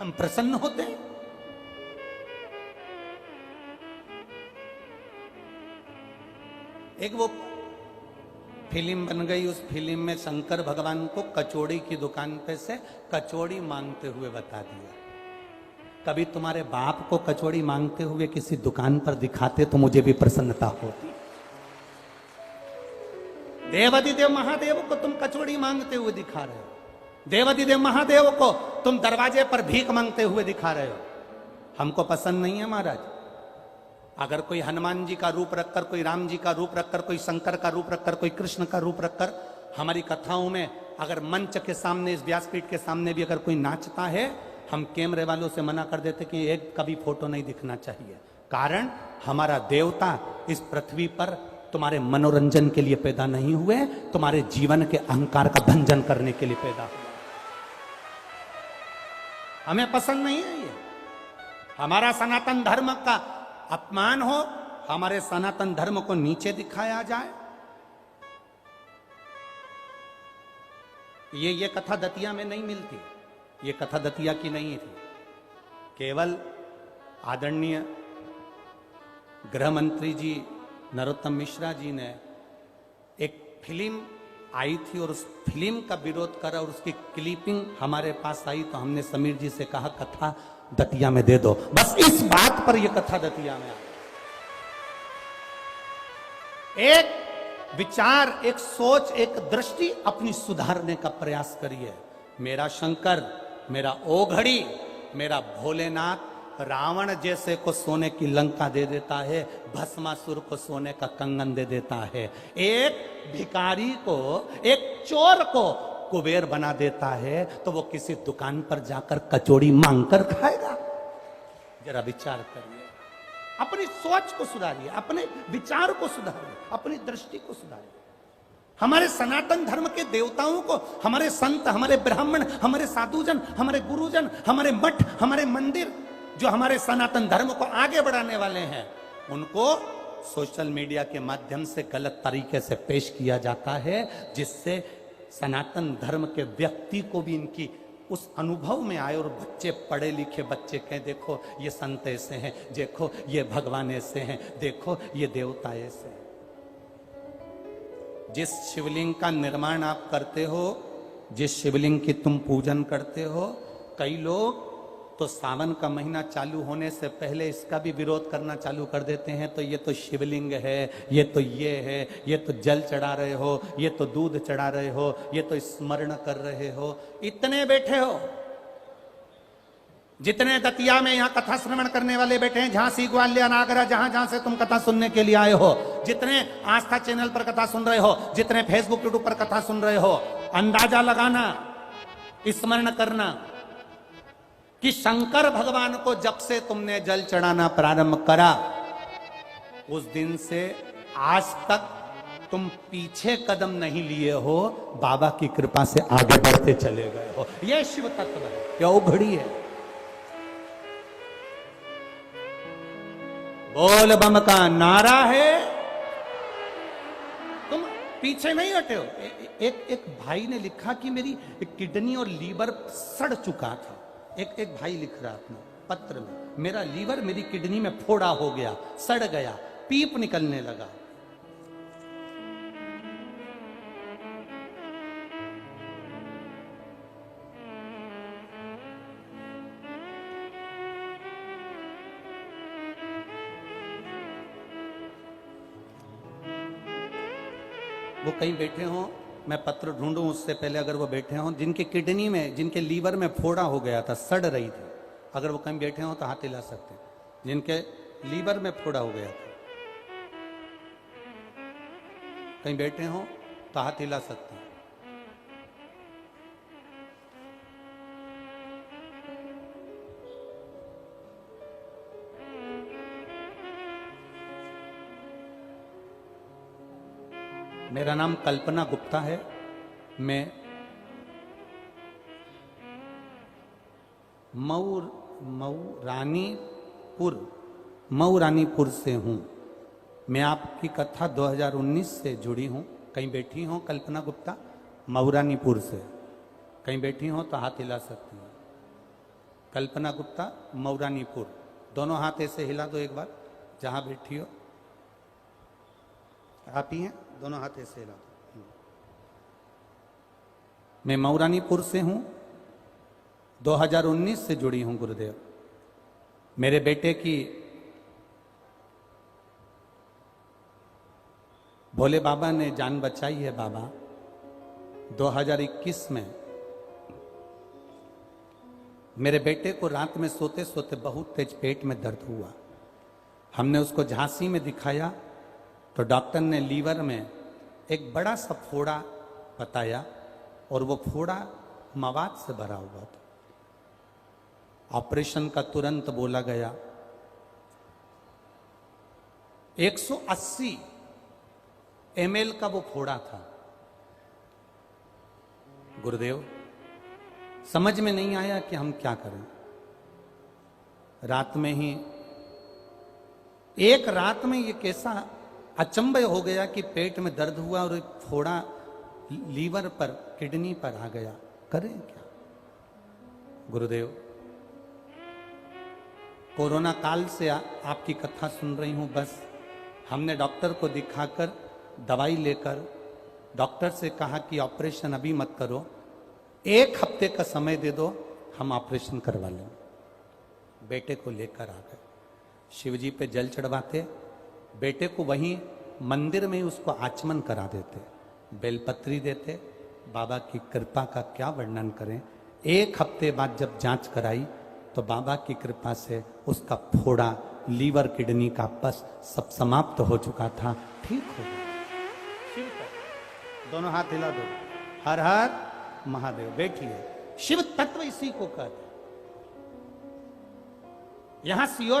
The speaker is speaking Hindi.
हम प्रसन्न होते हैं। एक वो फिल्म बन गई, उस फिल्म में शंकर भगवान को कचौड़ी की दुकान पे से कचौड़ी मांगते हुए बता दिया। कभी तुम्हारे बाप को कचौड़ी मांगते हुए किसी दुकान पर दिखाते तो मुझे भी प्रसन्नता होती। देवाधिदेव महादेव को तुम कचौड़ी मांगते हुए दिखा रहे हो, देवाधिदेव महादेव को तुम दरवाजे पर भीख मांगते हुए दिखा रहे हो। हमको पसंद नहीं है महाराज। अगर कोई हनुमान जी का रूप रखकर, कोई राम जी का रूप रखकर, कोई शंकर का रूप रखकर, कोई कृष्ण का रूप रखकर हमारी कथाओं में अगर मंच के सामने, इस व्यासपीठ के सामने भी अगर कोई नाचता है, हम कैमरे वालों से मना कर देते कि एक कभी फोटो नहीं दिखना चाहिए। कारण हमारा देवता इस पृथ्वी पर तुम्हारे मनोरंजन के लिए पैदा नहीं हुए, तुम्हारे जीवन के अहंकार का भंजन करने के लिए पैदा हुआ। हमें पसंद नहीं है ये। हमारा सनातन धर्म का अपमान हो, हमारे सनातन धर्म को नीचे दिखाया जाए। ये कथा दतिया में नहीं मिलती, ये कथा दतिया की नहीं थी। केवल आदरणीय गृह मंत्री जी नरोत्तम मिश्रा जी ने एक फिल्म आई थी और उस फिल्म का विरोध करा और उसकी क्लिपिंग हमारे पास आई, तो हमने समीर जी से कहा कथा दतिया में दे दो। बस इस बात पर यह कथा दतिया में आई। एक विचार, एक सोच, एक दृष्टि अपनी सुधारने का प्रयास करिए। मेरा शंकर, मेरा ओघड़ी, मेरा भोलेनाथ रावण जैसे को सोने की लंका दे देता है, भस्मासुर को सोने का कंगन दे देता है, एक भिखारी को, एक चोर को कुबेर बना देता है, तो वो किसी दुकान पर जाकर कचौड़ी मांगकर खाएगा? जरा विचार करिए, अपनी सोच को सुधारिए, अपने विचार को सुधारिए, अपनी दृष्टि को सुधारिए। हमारे सनातन धर्म के देवताओं को हमारे संत, हमारे ब्राह्मण, हमारे साधुजन, हमारे गुरुजन, हमारे मठ, हमारे मंदिर, जो हमारे सनातन धर्म को आगे बढ़ाने वाले हैं, उनको सोशल मीडिया के माध्यम से गलत तरीके से पेश किया जाता है, जिससे सनातन धर्म के व्यक्ति को भी इनकी उस अनुभव में आए और बच्चे, पढ़े लिखे बच्चे कहें देखो ये संत ऐसे हैं, देखो ये भगवान ऐसे हैं, देखो ये देवता ऐसे हैं। जिस शिवलिंग का निर्माण आप करते हो, जिस शिवलिंग की तुम पूजन करते हो, कई लोग तो सावन का महीना चालू होने से पहले इसका भी विरोध करना चालू कर देते हैं। तो ये तो शिवलिंग है, ये तो ये है, ये तो जल चढ़ा रहे हो, ये तो दूध चढ़ा रहे हो, ये तो स्मरण कर रहे हो। इतने बैठे हो, जितने दतिया में यहाँ कथा श्रवण करने वाले बैठे हैं, झांसी, ग्वालियर, आगरा, जहां जहां से तुम कथा सुनने के लिए आए हो, जितने आस्था चैनल पर कथा सुन रहे हो, जितने फेसबुक यूट्यूब पर कथा सुन रहे हो, अंदाजा लगाना, स्मरण करना कि शंकर भगवान को जब से तुमने जल चढ़ाना प्रारंभ करा, उस दिन से आज तक तुम पीछे कदम नहीं लिए हो, बाबा की कृपा से आगे बढ़ते चले गए हो। यह शिव तत्व है, क्या ओघड़ी है। बोल बम का नारा है, तुम पीछे नहीं हटे हो। एक भाई ने लिखा कि मेरी किडनी और लीवर सड़ चुका था। एक भाई लिख रहा अपने पत्र में, मेरा लीवर, मेरी किडनी में फोड़ा हो गया, सड़ गया, पीप निकलने लगा। वो कहीं बैठे हों, मैं पत्र ढूंढूं उससे पहले, अगर वो बैठे हों जिनके किडनी में, जिनके लीवर में फोड़ा हो गया था, सड़ रही थी, अगर वो कहीं बैठे हों तो हाथ हिला सकते हैं। जिनके लीवर में फोड़ा हो गया था, कहीं बैठे हों तो हाथ हिला सकते हैं। मेरा नाम कल्पना गुप्ता है। मैं मऊ रानीपुर से हूँ। मैं आपकी कथा 2019 से जुड़ी हूँ। कहीं बैठी हो कल्पना गुप्ता? मऊ रानीपुर से कहीं बैठी हो तो हाथ हिला सकती हैं। कल्पना गुप्ता, मऊरानीपुर। दोनों हाथ ऐसे हिला दो एक बार, जहां बैठी हो। आप ही हैं, दोनों हाथ ऐसे हिला दो। मैं मऊरानीपुर से हूं, 2019 से जुड़ी हूं गुरुदेव। मेरे बेटे की भोले बाबा ने जान बचाई है बाबा। 2021 में मेरे बेटे को रात में सोते सोते बहुत तेज पेट में दर्द हुआ। हमने उसको झांसी में दिखाया तो डॉक्टर ने लीवर में एक बड़ा सा फोड़ा बताया और वो फोड़ा मवाद से भरा हुआ था। ऑपरेशन का तुरंत बोला गया। 180 ml का वो फोड़ा था। गुरुदेव, समझ में नहीं आया कि हम क्या करें। रात में ही, एक रात में ये कैसा अचंभव हो गया कि पेट में दर्द हुआ और एक फोड़ा लीवर पर, किडनी पर आ गया। करें क्या? गुरुदेव, कोरोना काल से आपकी कथा सुन रही हूं। बस हमने डॉक्टर को दिखाकर दवाई लेकर डॉक्टर से कहा कि ऑपरेशन अभी मत करो, 1 हफ्ते का समय दे दो, हम ऑपरेशन करवा लें। बेटे को लेकर आ गए, शिवजी पे जल चढ़वाते, बेटे को वहीं मंदिर में उसको आचमन करा देते, बेलपत्री देते। बाबा की कृपा का क्या वर्णन करें। 1 हफ्ते बाद जब जांच कराई तो बाबा की कृपा से उसका फोड़ा, लीवर, किडनी का पस सब समाप्त हो चुका था, ठीक हो गया। शिव का दोनों हाथ हिला दो। हर हर महादेव। बैठिए। शिव तत्व इसी को कहते हैं। यहां सियोर